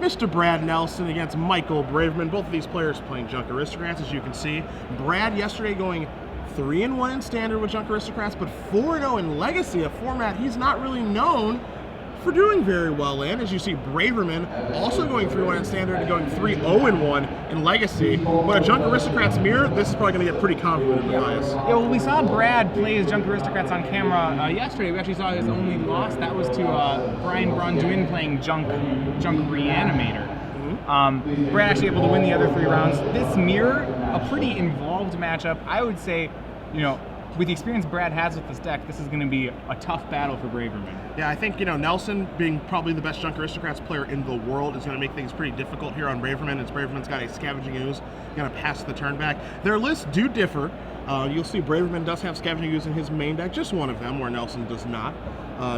Mr. Brad Nelson against Michael Braverman. Both of these players playing Junk Aristocrats, as you can see. Brad yesterday going 3-1 in Standard with Junk Aristocrats, but 4-0 in Legacy, a format he's not really known for doing very well in. As you see, Braverman also going 3-1 in Standard and going 3-0-1 in Legacy. But a Junk Aristocrats mirror, this is probably going to get pretty convoluted, Matthias. Yeah, well, we saw Brad play his Junk Aristocrats on camera yesterday. We actually saw his only loss. That was to Brian Bronduin playing Junk Reanimator. Brad actually able to win the other 3 rounds. This mirror, a pretty involved matchup. I would say, you know, with the experience Brad has with this deck, this is going to be a tough battle for Braverman. Yeah, I think, you know, Nelson, being probably the best Junk Aristocrats player in the world, is going to make things pretty difficult here on Braverman, as Braverman's got a Scavenging Ooze, going to pass the turn back. Their lists do differ. You'll see Braverman does have Scavenging Ooze in his main deck, just one of them, where Nelson does not.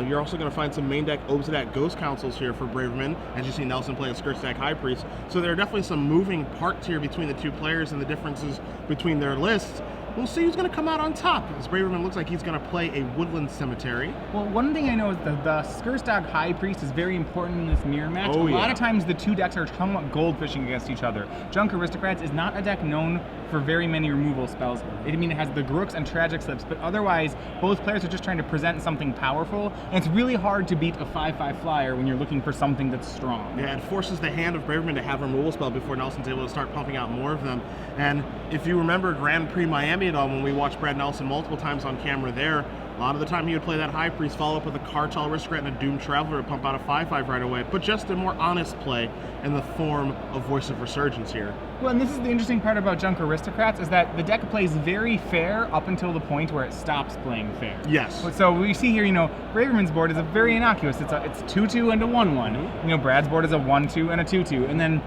You're also going to find some main deck Obsidian Ghost Councils here for Braverman, as you see Nelson play a Skirstack High Priest. So there are definitely some moving parts here between the two players and the differences between their lists. We'll see who's going to come out on top, as Braverman looks like he's going to play a Woodland Cemetery. Well, one thing I know is that the Skirstag High Priest is very important in this mirror match. A lot of times the two decks are somewhat goldfishing against each other. Junk Aristocrats is not a deck known for very many removal spells. I mean, it has the Grooks and Tragic Slips, but otherwise, both players are just trying to present something powerful, and it's really hard to beat a 5/5 flyer when you're looking for something that's strong. Yeah, it forces the hand of Braverman to have a removal spell before Nelson's able to start pumping out more of them. And if you remember Grand Prix Miami at all, when we watched Brad Nelson multiple times on camera there, a lot of the time he would play that High Priest, follow up with a Cartel Aristocrat and a Doom Traveler to pump out a 5/5 right away, but just a more honest play in the form of Voice of Resurgence here. Well, and this is the interesting part about Junk Aristocrats, is that the deck plays very fair up until the point where it stops playing fair. Yes. So we see here, you know, Braverman's board is a very innocuous. It's 2-2 and a 1/1. You know, Brad's board is a 1-2 and a 2-2, and then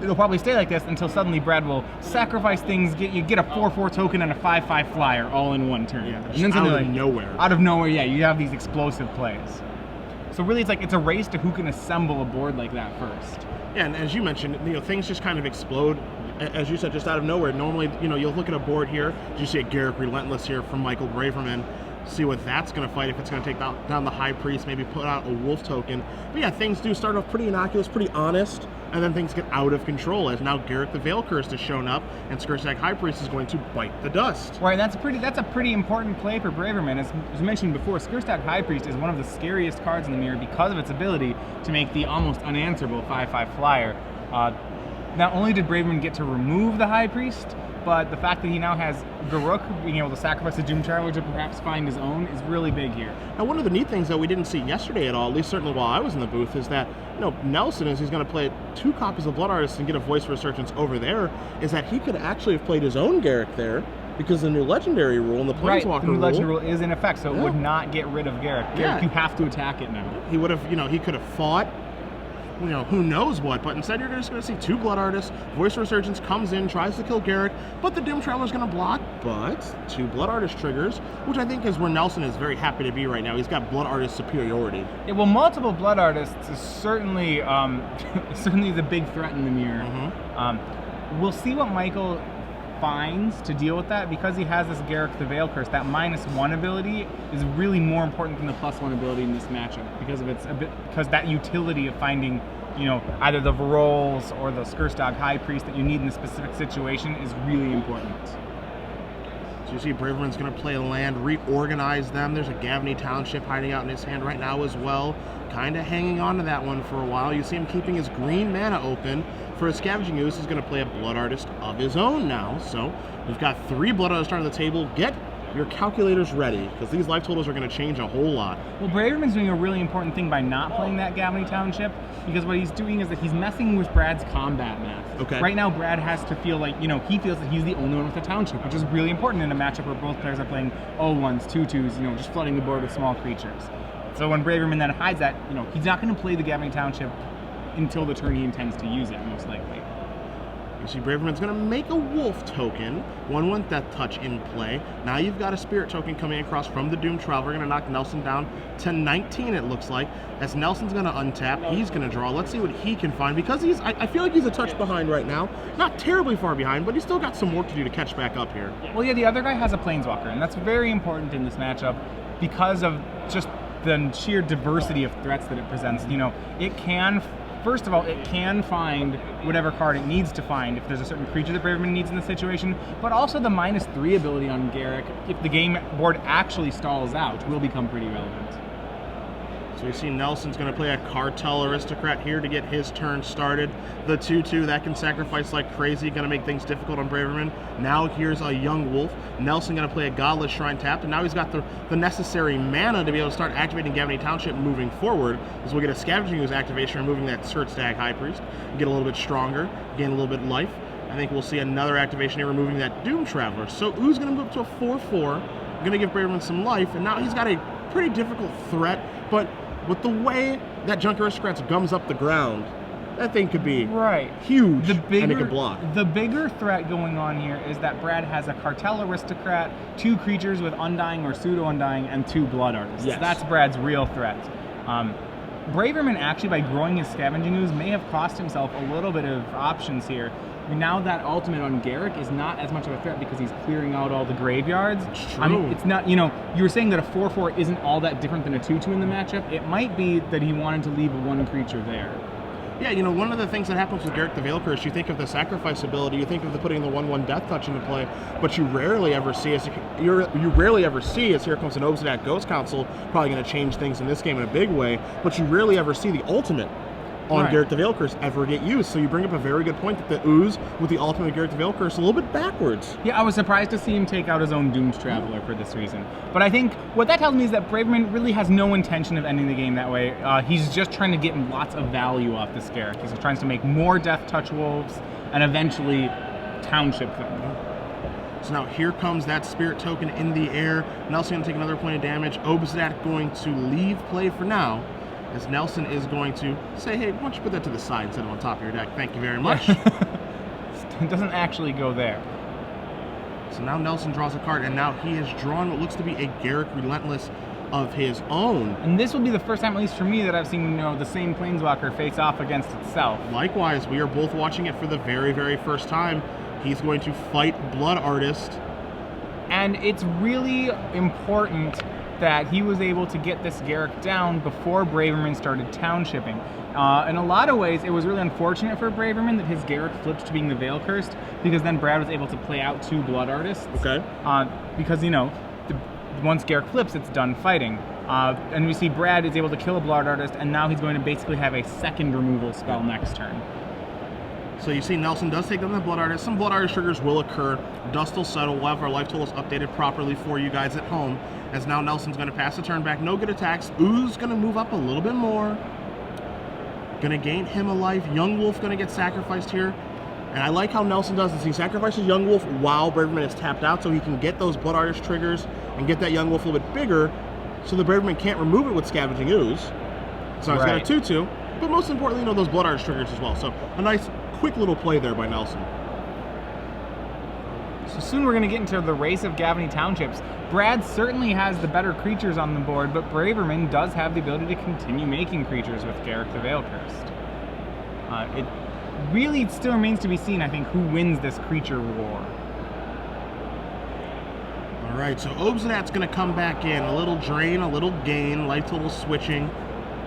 it'll probably stay like this until suddenly Brad will sacrifice things, get a 4/4 token and a 5/5 flyer all in one turn. Yeah, and then out of nowhere. Out of nowhere, yeah, you have these explosive plays. So really, it's a race to who can assemble a board like that first. Yeah, and as you mentioned, you know, things just kind of explode, as you said, just out of nowhere. Normally, you know, you'll look at a board here, you see a Garrick Relentless here from Michael Braverman, see what that's going to fight, if it's going to take down the High Priest, maybe put out a Wolf token. But yeah, things do start off pretty innocuous, pretty honest, and then things get out of control, as now Garrick the Veil Cursed has shown up, and Skirstack High Priest is going to bite the dust. Right, that's a pretty important play for Braverman. As mentioned before, Skirstack High Priest is one of the scariest cards in the mirror because of its ability to make the almost unanswerable 5/5 flyer. Not only did Braverman get to remove the High Priest, but the fact that he now has Garruk being able to sacrifice a Doom Traveler to perhaps find his own is really big here. Now, one of the neat things that we didn't see yesterday at all, at least certainly while I was in the booth, is that, you know, Nelson, as he's going to play 2 copies of Blood Artist and get a Voice of Resurgence over there, is that he could actually have played his own Garrick there, because the new Legendary rule and the Planeswalker the new Legendary rule is in effect, so it would not get rid of Garrick. Garrick, you have to attack it now. He would have, you know, he could have fought, you know, who knows what, but instead you're just going to see 2 Blood Artists. Voice of Resurgence comes in, tries to kill Garrick, but the Doom Traveler's going to block, but 2 Blood Artist triggers, which I think is where Nelson is very happy to be right now. He's got Blood Artist superiority. Yeah, well, multiple Blood Artists is certainly certainly the big threat in the mirror. We'll see what Michael finds to deal with that, because he has this Garrick the Veil Curse. That -1 ability is really more important than the +1 ability in this matchup, because that utility of finding, you know, either the Varolz or the Skirstag High Priest that you need in a specific situation is really important. So you see Braverman's going to play a land, reorganize them. There's a Gavney Township hiding out in his hand right now as well, kind of hanging on to that one for a while. You see him keeping his green mana open for his Scavenging Ooze. He's going to play a Blood Artist of his own now. So we've got 3 Blood Artists on the table. Get your calculators ready, because these life totals are going to change a whole lot. Well, Braverman's doing a really important thing by not playing that Gavney Township, because what he's doing is that he's messing with Brad's combat math. Okay. Right now, Brad has to feel like, you know, he feels that he's the only one with a township, which is really important in a matchup where both players are playing 0-1s, 2-2s, you know, just flooding the board with small creatures. So when Braverman then hides that, you know, he's not going to play the Gavney Township until the turn he intends to use it, most likely. You see Braverman's going to make a Wolf token, 1/1 Death Touch in play. Now you've got a Spirit token coming across from the Doom Traveler. Going to knock Nelson down to 19, it looks like. As Nelson's going to untap, he's going to draw. Let's see what he can find, because I feel like he's a touch behind right now. Not terribly far behind, but he's still got some work to do to catch back up here. Well, yeah, the other guy has a Planeswalker, and that's very important in this matchup because of just the sheer diversity of threats that it presents. You know, it can first of all, it can find whatever card it needs to find if there's a certain creature that Braverman needs in the situation, but also the -3 ability on Garruk, if the game board actually stalls out, will become pretty relevant. So we see Nelson's going to play a Cartel Aristocrat here to get his turn started. The 2/2, that can sacrifice like crazy, going to make things difficult on Braverman. Now here's a Young Wolf. Nelson going to play a Godless Shrine tapped, and now he's got the necessary mana to be able to start activating Gavany Township moving forward, as we'll get a Scavenging Ooze activation, removing that Surtstag High Priest, get a little bit stronger, gain a little bit of life. I think we'll see another activation here, removing that Doom Traveler. So Ooze going to move up to a 4/4, going to give Braverman some life, and now he's got a pretty difficult threat, but with the way that Junk Aristocrats gums up the ground, that thing could be huge, and it could block. The bigger threat going on here is that Brad has a Cartel Aristocrat, 2 creatures with Undying or Pseudo-Undying, and 2 Blood Artists. Yes. That's Brad's real threat. Braverman actually, by growing his Scavenging Ooze, may have cost himself a little bit of options here. Now that ultimate on Garruk is not as much of a threat because he's clearing out all the graveyards. It's true. It's not, you were saying that a 4/4 isn't all that different than a 2/2 in the matchup. It might be that he wanted to leave a 1 creature there. Yeah, one of the things that happens with Garruk the Veil Curse, you think of the sacrifice ability, you think of the putting the 1/1 Death Touch into play, but you rarely ever see as here comes an Obsidian Ghost Council, probably going to change things in this game in a big way, but you rarely ever see the ultimate on Garruk the Veil Curse ever get used. So you bring up a very good point that the Ooze with the ultimate Garruk the Veil Curse a little bit backwards. Yeah, I was surprised to see him take out his own Doomed Traveler for this reason. But I think what that tells me is that Braverman really has no intention of ending the game that way. He's just trying to get lots of value off this Garruk. He's trying to make more Death Touch Wolves and eventually township them. So now here comes that Spirit Token in the air. Nelson going to take another point of damage. Obsidian going to leave play for now, as Nelson is going to say, hey, why don't you put that to the side instead of on top of your deck? Thank you very much. It doesn't actually go there. So now Nelson draws a card, and now he has drawn what looks to be a Garruk Relentless of his own. And this will be the first time, at least for me, that I've seen the same Planeswalker face off against itself. Likewise, we are both watching it for the very, very first time. He's going to fight Blood Artist. And it's really important that he was able to get this Garruk down before Braverman started townshipping. In a lot of ways, it was really unfortunate for Braverman that his Garruk flipped to being the Veil Cursed, because then Brad was able to play out 2 Blood Artists. Okay. Because, once Garruk flips, it's done fighting. And we see Brad is able to kill a Blood Artist, and now he's going to basically have a second removal spell next turn. So you see Nelson does take down the Blood Artist. Some Blood Artist triggers will occur. Dust will settle. We'll have our life totals updated properly for you guys at home. As now Nelson's going to pass the turn back. No good attacks. Ooze going to move up a little bit more. Going to gain him a life. Young Wolf going to get sacrificed here. And I like how Nelson does this. He sacrifices Young Wolf while Braverman is tapped out, so he can get those Blood Artist triggers and get that Young Wolf a little bit bigger, so the Braverman can't remove it with Scavenging Ooze. So he's got a 2/2. But most importantly, those Blood Artist triggers as well. So a nice, quick little play there by Nelson. So soon we're going to get into the race of Gavany Townships. Brad certainly has the better creatures on the board, but Braverman does have the ability to continue making creatures with Garruk the Veil Cursed. It really still remains to be seen, I think, who wins this creature war. All right, so Obsidian's going to come back in. A little drain, a little gain, life total switching.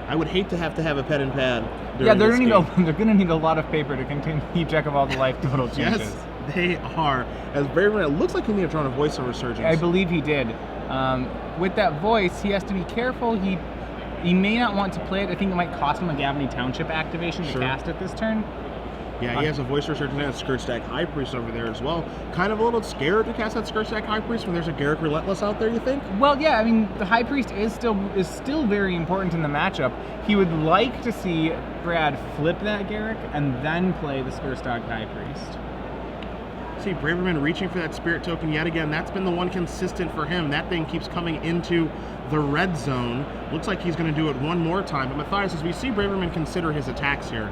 I would hate to have a pen and pad. Yeah, they're going to need a lot of paper to keep track of all the life total changes. Yes, they are. As Braverman, it looks like he may have drawn a voiceover surgeon. I believe he did. With that voice, he has to be careful. He may not want to play it. I think it might cost him a Gavany Township activation to cast it this turn. Yeah, he has a voice research and a Skirtstag High Priest over there as well. Kind of a little scared to cast that Skirtstag High Priest when there's a Garruk Relentless out there, you think? Well, yeah, I mean, the High Priest is still very important in the matchup. He would like to see Brad flip that Garruk and then play the Skirtstag High Priest. See, Braverman reaching for that Spirit Token yet again. That's been the one consistent for him. That thing keeps coming into the red zone. Looks like he's going to do it one more time. But Matthias, as we see Braverman consider his attacks here,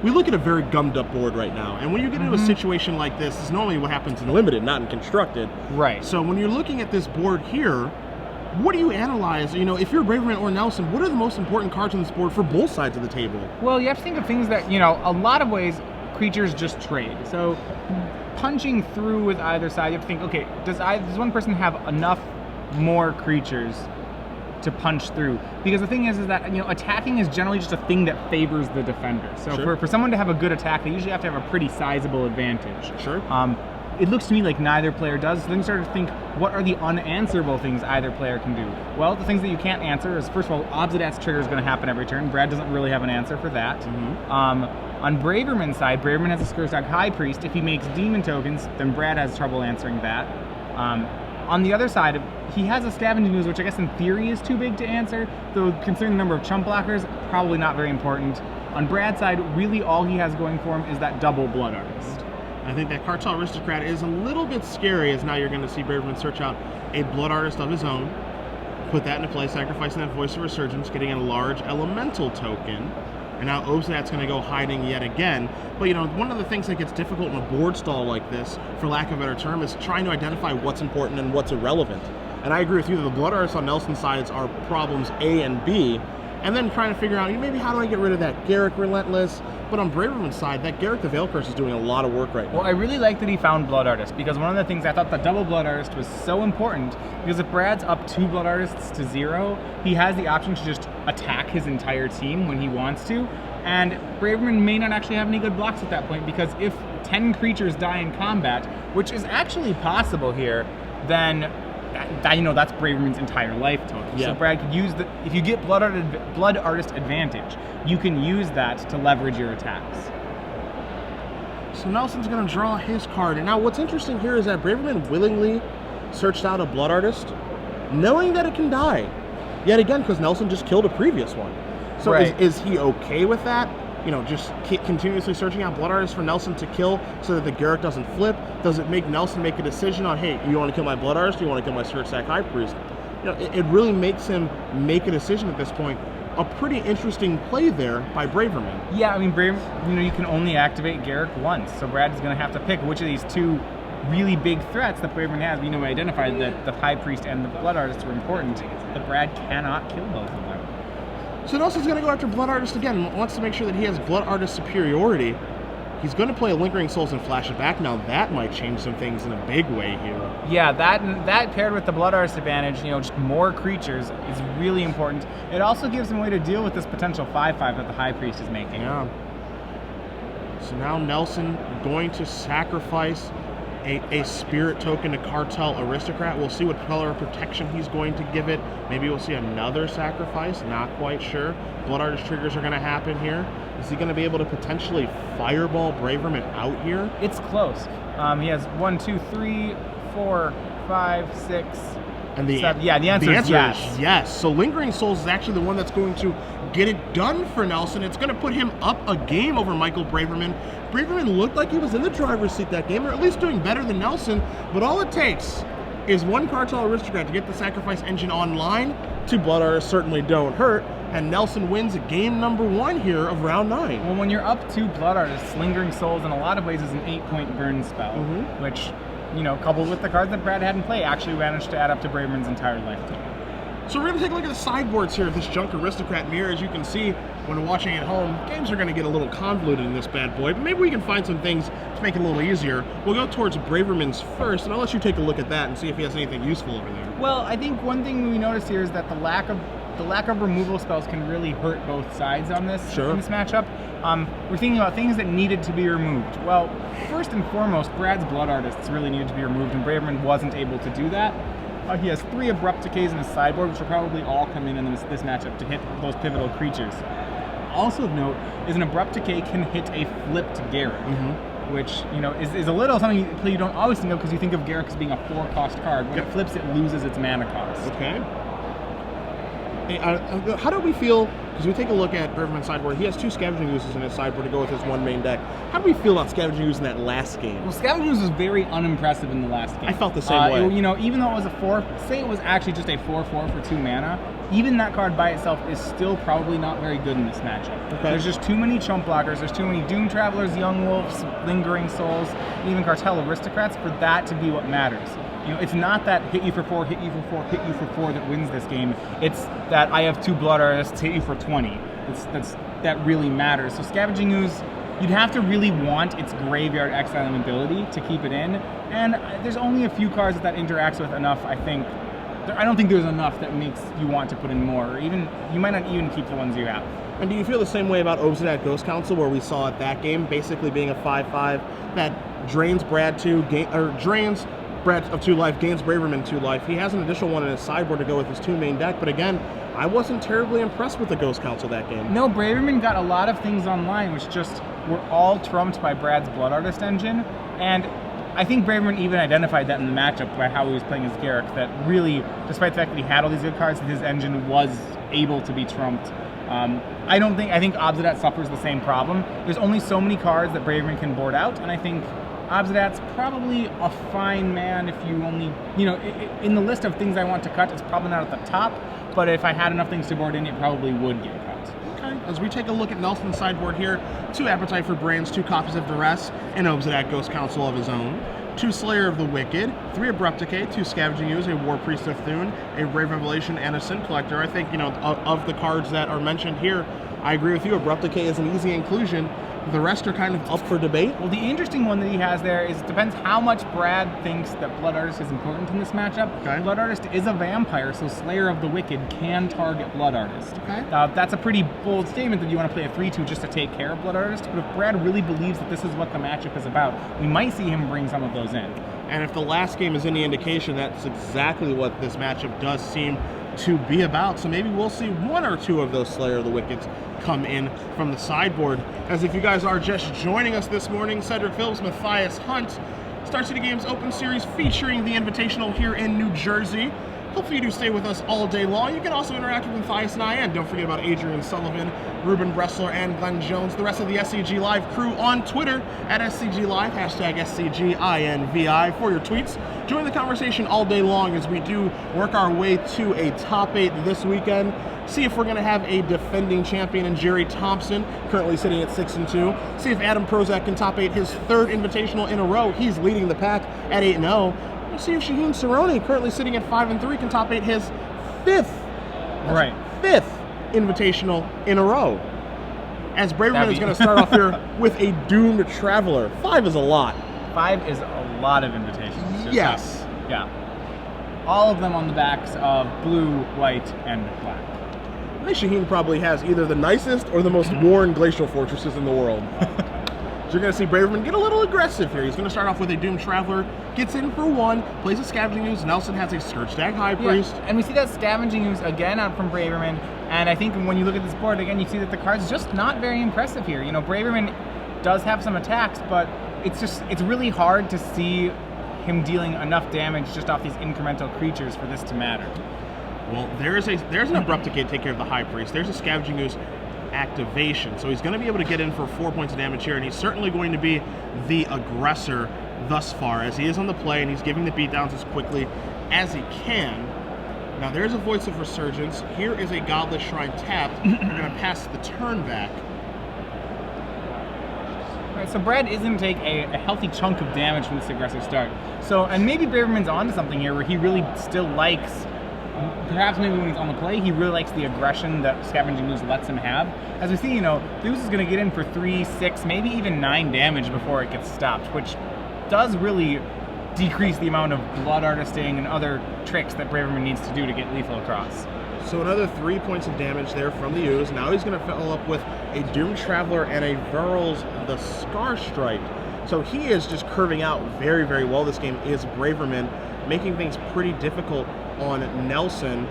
we look at a very gummed up board right now. And when you get into a situation like this is normally what happens in Limited, not in Constructed. Right. So when you're looking at this board here, what do you analyze? If you're Braverman or Nelson, what are the most important cards on this board for both sides of the table? Well, you have to think of things that, a lot of ways creatures just trade. So punching through with either side, you have to think, okay, does one person have enough more creatures to punch through. Because the thing is that, you know, attacking is generally just a thing that favors the defender. So Sure. for someone to have a good attack, they usually have to have a pretty sizable advantage. Sure. It looks to me like neither player does. So then you start to think, what are the unanswerable things either player can do? Well, the things that you can't answer is, first of all, Obsidat's trigger is going to happen every turn. Brad doesn't really have an answer for that. On Braverman's side, Braverman has a Skursak High Priest. If he makes demon tokens, then Brad has trouble answering that. On the other side, he has a Scavenging Ooze, which I guess in theory is too big to answer, though considering the number of chump blockers, probably not very important. On Brad's side, really all he has going for him is that double Blood Artist. I think that Cartel Aristocrat is a little bit scary, as now you're going to see Braverman search out a Blood Artist of his own, put that into play, sacrificing that Voice of Resurgence, getting a large Elemental token, and now Obsidat's going to go hiding yet again. But, you know, one of the things that gets difficult in a board stall like this, for lack of a better term, is trying to identify what's important and what's irrelevant. And I agree with you that the Blood Artists on Nelson's sides are problems A and B, and then trying to figure out, maybe how do I get rid of that Garruk Relentless? But on Braverman's side, that Garruk the Veil Curse is doing a lot of work right now. Well, I really like that he found Blood Artist, because one of the things I thought the double Blood Artist was so important, because if Brad's up 2 Blood Artists to 0, he has the option to just attack his entire team when he wants to, and Braverman may not actually have any good blocks at that point, because if 10 creatures die in combat, which is actually possible here, then you know, that's Braverman's entire life total. Yeah. So Brad could use if you get Blood Artist advantage, you can use that to leverage your attacks. So Nelson's going to draw his card. And now what's interesting here is that Braverman willingly searched out a Blood Artist, knowing that it can die. Yet again, because Nelson just killed a previous one. So Right. is he okay with that? You know, just continuously searching out Blood Artists for Nelson to kill so that the Garruk doesn't flip? Does it make Nelson make a decision on, hey, you want to kill my Blood Artist or you want to kill my Skursak High Priest? You know, it really makes him make a decision at this point. A pretty interesting play there by Braverman. Yeah, I mean, you know, you can only activate Garruk once, so Brad is going to have to pick which of these two really big threats that Braverman has. You know, we identified that the High Priest and the Blood Artist were important, but Brad cannot kill both of them. So Nelson's going to go after Blood Artist again, wants to make sure that he has Blood Artist superiority. He's going to play Lingering Souls and flash it back. Now that might change some things in a big way here. Yeah, that paired with the Blood Artist advantage, you know, just more creatures is really important. It also gives him a way to deal with this potential 5/5 that the High Priest is making. Yeah. So now Nelson going to sacrifice a Spirit token to Cartel Aristocrat. We'll see what color of protection he's going to give it. Maybe we'll see another sacrifice, not quite sure. Blood Artist triggers are going to happen here. Is he going to be able to potentially fireball Braverman out here? It's close. He has 1, 2, 3, 4, 5, 6, And the 7. Yeah, the answer is yes. is yes. So Lingering Souls is actually the one that's going to get it done for Nelson. It's going to put him up a game over Michael Braverman. Braverman looked like he was in the driver's seat that game, or at least doing better than Nelson, but all it takes is one Cartel Aristocrat to get the Sacrifice Engine online. 2 Blood Artists certainly don't hurt, and Nelson wins game number 1 here of round 9. Well, when you're up 2 Blood Artists, Lingering Souls in a lot of ways is an 8-point burn spell, which, you know, coupled with the cards that Brad had in play, actually managed to add up to Braverman's entire life total. So we're going to take a look at the sideboards here of this Junk Aristocrat mirror. As you can see, when watching at home, games are going to get a little convoluted in this bad boy, but maybe we can find some things to make it a little easier. We'll go towards Braverman's first, and I'll let you take a look at that and see if he has anything useful over there. Well, I think one thing we notice here is that the lack of removal spells can really hurt both sides on this, Sure. in this matchup. We're thinking about things that needed to be removed. Well, first and foremost, Brad's Blood Artists really needed to be removed, and Braverman wasn't able to do that. He has 3 Abrupt Decays in his sideboard, which will probably all come in this matchup to hit those pivotal creatures. Also of note is an Abrupt Decay can hit a flipped Garruk, which, you know, is a little something you don't always think of, because you think of Garruk as being a 4-cost card. When it flips, it loses its mana cost. Okay. Hey, how do we feel, because we take a look at Braverman's sideboard, he has 2 Scavenging Oozes in his sideboard to go with his 1 main deck. How do we feel about Scavenging Ooze in that last game? Well, Scavenging Ooze was very unimpressive in the last game. I felt the same way. You know, even though it was a 4, say it was actually just a 4/4 for 2 mana, even that card by itself is still probably not very good in this matchup. Okay. There's just too many chump blockers, there's too many Doom Travelers, Young Wolves, Lingering Souls, even Cartel Aristocrats for that to be what matters. You know, it's not that hit you for 4, hit you for 4, hit you for 4 that wins this game. It's that I have 2 Blood Artists, hit you for 20. That really matters. So Scavenging Ooze, you'd have to really want its Graveyard Exiling ability to keep it in, and there's only a few cards that interacts with enough, I think, I don't think there's enough that makes you want to put in more, or even you might not even keep the ones you have. And do you feel the same way about Obsidian Ghost Council, where we saw at that game basically being a 5/5 that drains Brad 2, drains Brad of 2 life, gains Braverman 2 life. He has an additional one in his sideboard to go with his 2 main deck, but again, I wasn't terribly impressed with the Ghost Council that game. No, Braverman got a lot of things online, which just were all trumped by Brad's Blood Artist engine, and I think Braverman even identified that in the matchup by how he was playing his Garruk, that really, despite the fact that he had all these good cards, his engine was able to be trumped. I think Obsidat suffers the same problem. There's only so many cards that Braverman can board out, and I think Obsidat's probably a fine man if you only, in the list of things I want to cut, it's probably not at the top, but if I had enough things to board in, it probably would get cut. Okay, as we take a look at Nelson's sideboard here, 2 Appetite for Brains, 2 copies of Duress, an Obsidian Ghost Council of his own, 2 Slayer of the Wicked, 3 Abrupt Decay, 2 Scavenging Ooze, a War Priest of Thune, a Brave Revelation, and a Sin Collector. I think, of the cards that are mentioned here, I agree with you. Abrupt Decay is an easy inclusion. The rest are kind of up for debate. Well, the interesting one that he has there is it depends how much Brad thinks that Blood Artist is important in this matchup. Okay. Blood Artist is a vampire, so Slayer of the Wicked can target Blood Artist. Okay. That's a pretty bold statement that you want to play a 3/2 just to take care of Blood Artist, but if Brad really believes that this is what the matchup is about, we might see him bring some of those in. And if the last game is any indication, that's exactly what this matchup does seem to be about. So maybe we'll see 1 or 2 of those Slayer of the Wickeds come in from the sideboard. As if you guys are just joining us this morning, Cedric Phillips, Matthias Hunt, Star City Games Open Series featuring the Invitational here in New Jersey. Hopefully you do stay with us all day long. You can also interact with Matthias and I, and don't forget about Adrian Sullivan, Ruben Bressler, and Glenn Jones, the rest of the SCG Live crew on Twitter at SCG Live, hashtag SCGINVI for your tweets. Join the conversation all day long as we do work our way to a top 8 this weekend. See if we're going to have a defending champion in Jerry Thompson, currently sitting at 6-2. See if Adam Prozac can top 8 his 3rd Invitational in a row. He's leading the pack at 8-0. We'll see if Shaheen Cerrone, currently sitting at 5-3, can top 8 his 5th Invitational in a row. As Braverman is going to start off here with a Doomed Traveler. 5 is a lot. 5 is a lot of invitations. Yes. Yeah. All of them on the backs of blue, white, and black. I think Shaheen probably has either the nicest or the most worn Glacial Fortresses in the world. So you're going to see Braverman get a little aggressive here. He's going to start off with a Doomed Traveler, gets in for 1, plays a Scavenging Ooze. Nelson has a Scourge-Stag High Priest. Yeah, and we see that Scavenging Ooze again out from Braverman, and I think when you look at this board, again, you see that the card's just not very impressive here. Braverman does have some attacks, but it's really hard to see him dealing enough damage just off these incremental creatures for this to matter. Well, there's an Abrupt Decay to take care of the High Priest. There's a Scavenging Ooze activation. So he's going to be able to get in for 4 points of damage here, and he's certainly going to be the aggressor thus far, as he is on the play, and he's giving the beatdowns as quickly as he can. Now, there's a Voice of Resurgence. Here is a Godless Shrine tapped. We're going to pass the turn back. All right, so Brad is going to take a healthy chunk of damage from this aggressive start. So, and maybe Braverman's onto something here, where he really still likes, perhaps maybe when he's on the play, he really likes the aggression that Scavenging Ooze lets him have. As we see, the Ooze is going to get in for 3, 6, maybe even 9 damage before it gets stopped, which does really decrease the amount of Blood Artisting and other tricks that Braverman needs to do to get lethal across. So another 3 points of damage there from the Ooze. Now he's going to follow up with a Doomed Traveler and a Verl's the Scar Strike. So he is just curving out very, very well. This game is Braverman, making things pretty difficult on Nelson.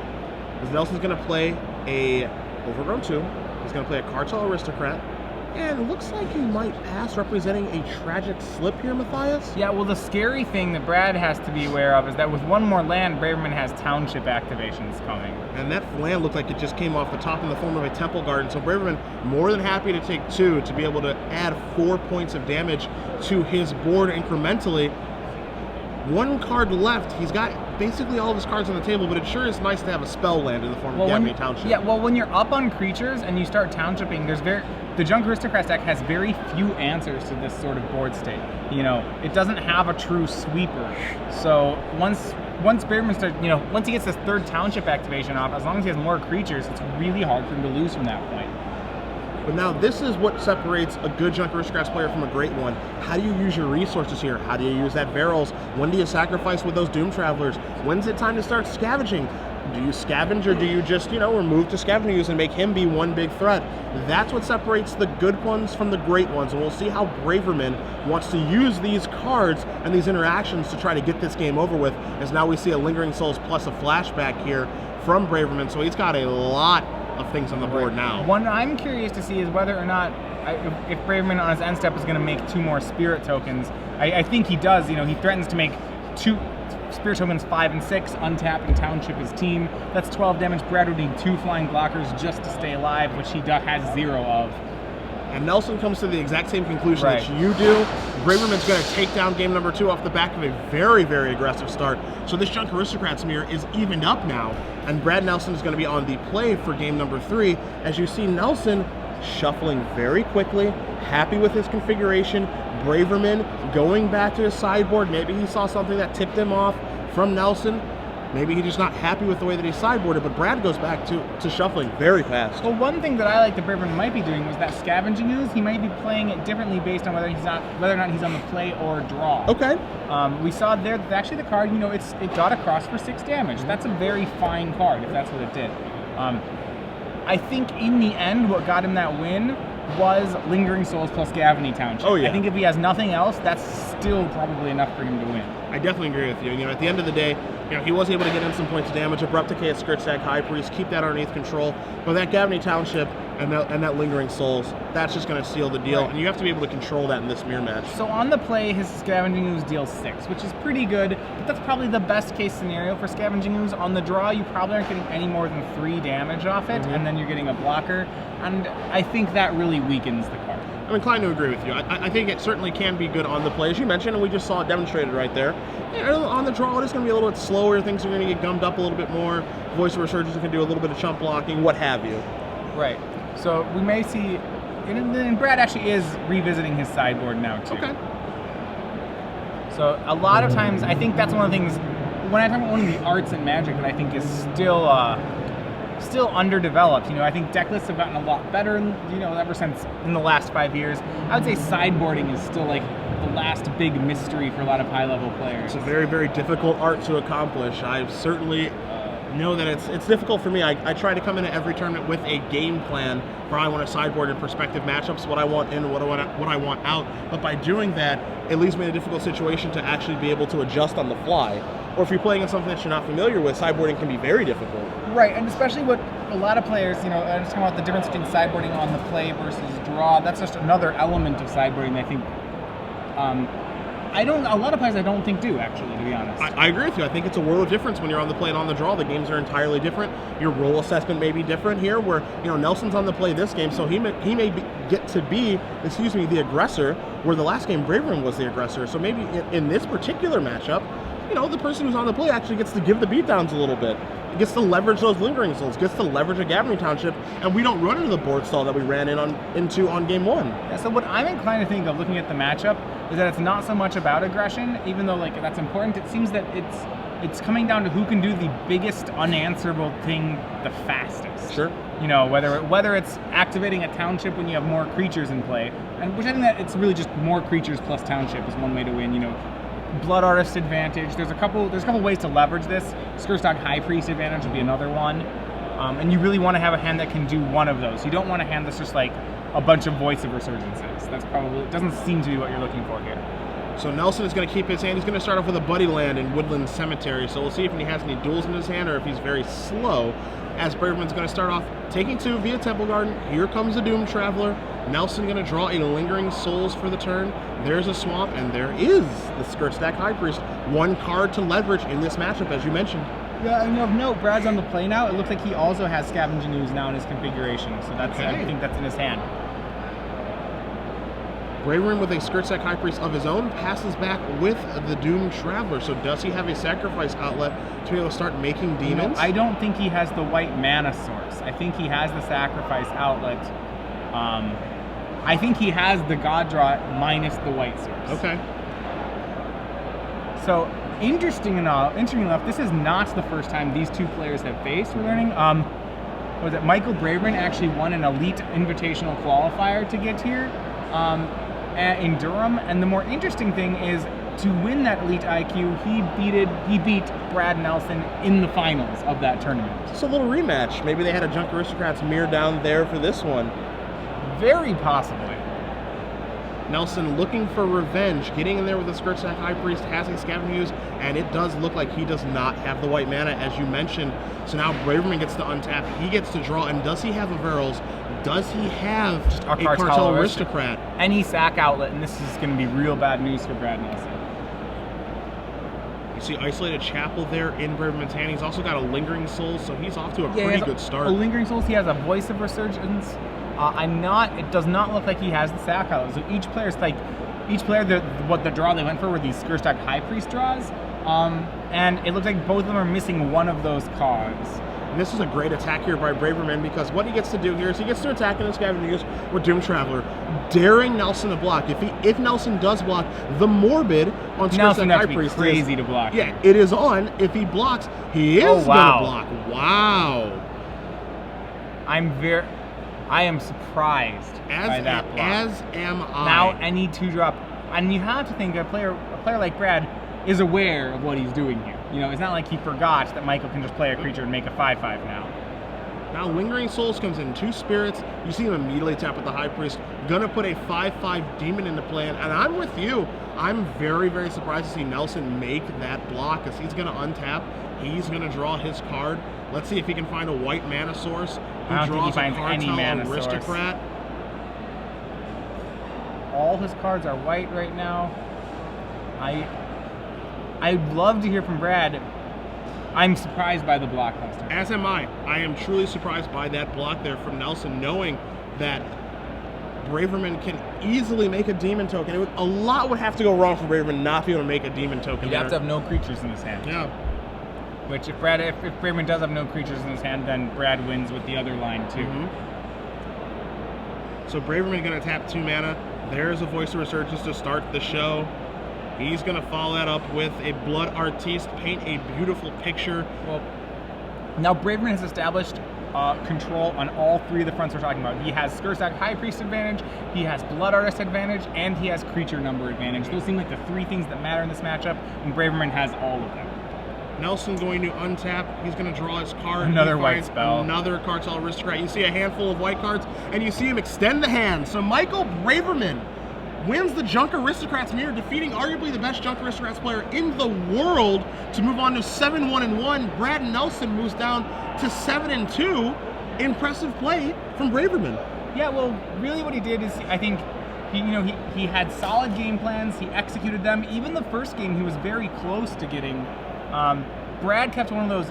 As Nelson's going to play a Overgrown 2. He's going to play a Cartel Aristocrat. And looks like he might pass, representing a Tragic Slip here, Matthias. Yeah, well, the scary thing that Brad has to be aware of is that with 1 more land, Braverman has Township activations coming. And that land looked like it just came off the top in the form of a Temple Garden. So Braverman more than happy to take 2 to be able to add 4 points of damage to his board incrementally. 1 card left. He's got basically all of his cards on the table, but it sure is nice to have a spell land in the form of Gavany Township. Yeah, well, when you're up on creatures and you start townshipping, the Junk Aristocrats deck has very few answers to this sort of board state. It doesn't have a true sweeper. So once Braverman starts, once he gets this 3rd Township activation off, as long as he has more creatures, it's really hard for him to lose from that point. But now this is what separates a good Junk Aristocrats player from a great one. How do you use your resources here? How do you use that barrels? When do you sacrifice with those Doom Travelers? When's it time to start scavenging? Do you scavenge, or do you just, remove to scavenging use and make him be one big threat? That's what separates the good ones from the great ones, and we'll see how Braverman wants to use these cards and these interactions to try to get this game over with, as now we see a Lingering Souls plus a flashback here from Braverman, so he's got a lot of things on the board now. One I'm curious to see is whether or not, if Braverman on his end step is going to make 2 more Spirit tokens. I think he does. He threatens to make 2 Spirit tokens 5 and 6, untap and township his team. That's 12 damage. Brad would need 2 flying blockers just to stay alive, which he has 0 of. And Nelson comes to the exact same conclusion that you do. Braverman's going to take down game number 2 off the back of a very, very aggressive start. So this Junk Aristocrats mirror is evened up now. And Brad Nelson is going to be on the play for game number 3. As you see Nelson shuffling very quickly, happy with his configuration. Braverman going back to his sideboard. Maybe he saw something that tipped him off from Nelson. Maybe he's just not happy with the way that he sideboarded, but Brad goes back to shuffling very fast. Well, one thing that I like that Braverman might be doing was that scavenging ooze. He might be playing it differently based on whether or not he's on the play or draw. Okay. We saw there that actually the card, it got across for 6 damage. That's a very fine card if that's what it did. I think in the end, what got him that win was Lingering Souls plus Gavany Township. Oh, yeah. I think if he has nothing else, that's still probably enough for him to win. I definitely agree with you. At the end of the day, he was able to get in some points of damage, Abrupt Decay at Skirt Stack High Priest, keep that underneath control. But that Gavany Township and that Lingering Souls, that's just going to seal the deal. Right. And you have to be able to control that in this mirror match. So on the play, his Scavenging Ooze deals 6, which is pretty good. But that's probably the best case scenario for Scavenging Ooze. On the draw, you probably aren't getting any more than 3 damage off it, and then you're getting a blocker. And I think that really weakens the card. I'm inclined to agree with you. I think it certainly can be good on the play, as you mentioned, and we just saw it demonstrated right there. On the draw, it is going to be a little bit slower. Things are going to get gummed up a little bit more. Voice of Resurgence can do a little bit of chump blocking, what have you. Right. So we may see, and Brad actually is revisiting his sideboard now too. Okay. So a lot of times, I think that's one of the things, when I talk about one of the arts in Magic that I think is still underdeveloped. I think deck lists have gotten a lot better, ever since in the last 5 years. I would say sideboarding is still like the last big mystery for a lot of high-level players. It's a very, very difficult art to accomplish. I certainly know that it's difficult for me. I try to come into every tournament with a game plan for how I want to sideboard in prospective matchups, what I want in, what I want out. But by doing that, it leaves me in a difficult situation to actually be able to adjust on the fly. Or if you're playing on something that you're not familiar with, sideboarding can be very difficult. Right, and especially what a lot of players, I just talking about the difference between sideboarding on the play versus draw. That's just another element of sideboarding that I think a lot of players I don't think do, actually, to be honest. I agree with you. I think it's a world of difference when you're on the play and on the draw. The games are entirely different. Your role assessment may be different here, where Nelson's on the play this game, so he may get to be, the aggressor, where the last game Braverman was the aggressor. So maybe in this particular matchup, the person who's on the play actually gets to give the beatdowns a little bit. Gets to leverage those Lingering Souls, gets to leverage a Gavany Township, and we don't run into the board stall that we ran into on game 1. Yeah, so what I'm inclined to think of looking at the matchup is that it's not so much about aggression, even though that's important. It seems that it's coming down to who can do the biggest unanswerable thing the fastest. Sure. Whether it's activating a township when you have more creatures in play, and which I think that it's really just more creatures plus township is one way to win. Blood Artist advantage. There's a couple ways to leverage this. Skurstock High Priest advantage would be another one. And you really want to have a hand that can do one of those. You don't want a hand that's just like a bunch of Voice of Resurgences. That's probably, it doesn't seem to be what you're looking for here. So Nelson is going to keep his hand. He's going to start off with a Buddy Land in Woodland Cemetery. So we'll see if he has any duels in his hand or if he's very slow. As Braverman's going to start off taking 2 via Temple Garden. Here comes the Doom Traveler. Nelson going to draw a Lingering Souls for the turn. There's a swamp, and there is the Skirt Stack High Priest. 1 card to leverage in this matchup, as you mentioned. Yeah, and of note, Brad's on the play now. It looks like he also has Scavenging Ooze now in his configuration, so that's I think that's in his hand. Braverman with a Skirt Stack High Priest of his own passes back with the Doom Traveler. So does he have a sacrifice outlet to be able to start making demons? I don't think he has the white mana source. I think he has the sacrifice outlet. I think he has the God Draw minus the white source. Okay. So interesting enough, this is not the first time these 2 players have faced. We're learning. was it Michael Braverman actually won an Elite Invitational qualifier to get here in Durham. And the more interesting thing is, to win that Elite IQ, he beat Brad Nelson in the finals of that tournament. It's a little rematch. Maybe they had a Junk Aristocrats mirror down there for this one. Very possibly. Nelson looking for revenge, getting in there with the Skirt Stack High Priest, has a Scavenging Ooze, and it does look like he does not have the white mana, as you mentioned. So now Braverman gets to untap, he gets to draw, and does he have a Verils? Does he have a Cartel Aristocrat? Any sack outlet, and this is going to be real bad news for Brad Nelson. You see Isolated Chapel there in Braverman's hand. He's also got a Lingering Soul, so he's off to a pretty good start. A Lingering Souls, he has a Voice of Resurgence. It does not look like he has the sack outlet. So each player, what the draw they went for were these Skirt Stack High Priest draws. And it looks like both of them are missing one of those cards. And this is a great attack here by Braverman, because what he gets to do here is he gets to attack in his Scavenging Ooze with Doom Traveler, daring Nelson to block. If Nelson does block, the Morbid on Skirt Stack High Priest is crazy to block. Yeah, it is on. If he blocks, he is going to block. Wow. I am surprised by that block. As am I. Now any 2-drop, and you have to think a player like Brad is aware of what he's doing here. You know, it's not like he forgot that Michael can just play a creature and make a 5/5 now. Now Lingering Souls comes in 2 spirits. You see him immediately tap with the High Priest. Gonna put a 5/5 Demon into play, and I'm with you. I'm very, very surprised to see Nelson make that block, because he's gonna untap. He's gonna draw his card. Let's see if he can find a white mana source. I don't think he finds any mana Aristocrat. source. All his cards are white right now. I'd love to hear from Brad. I'm surprised by the block last time. As am I. I am truly surprised by that block there from Nelson, knowing that Braverman can easily make a Demon token. A lot would have to go wrong for Braverman not to be able to make a Demon token. He'd have to have no creatures in his hand. Yeah. Which, if Braverman does have no creatures in his hand, then Brad wins with the other line too. So Braverman going to tap 2 mana. There's a Voice of Resurgence to start the show. He's going to follow that up with a Blood Artiste, paint a beautiful picture. Well, now Braverman has established control on all 3 of the fronts we're talking about. He has Skirt Stack High Priest advantage, he has Blood Artist advantage, and he has creature number advantage. Those seem like the 3 things that matter in this matchup, and Braverman has all of them. Nelson going to untap. He's going to draw his card. Another white spell. Another Cartel Aristocrat. You see a handful of white cards, and you see him extend the hand. So Michael Braverman wins the Junk Aristocrats mirror, defeating arguably the best Junk Aristocrats player in the world to move on to 7-1-1. Brad Nelson moves down to 7-2. Impressive play from Braverman. Yeah, well, really what he did is, I think, he had solid game plans. He executed them. Even the first game, he was very close to getting. Brad kept one of those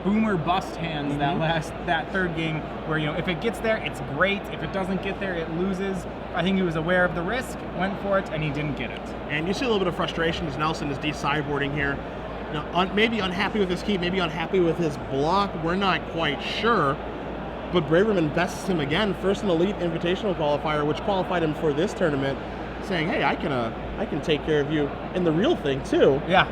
boomer bust hands that third game, where if it gets there, it's great. If it doesn't get there, it loses. I think he was aware of the risk, went for it, and he didn't get it. And you see a little bit of frustration as Nelson is de-sideboarding here. Now, maybe unhappy with his keep, maybe unhappy with his block. We're not quite sure. But Braverman bests him again. First an Elite Invitational qualifier, which qualified him for this tournament, saying, hey, I can take care of you in the real thing too. Yeah.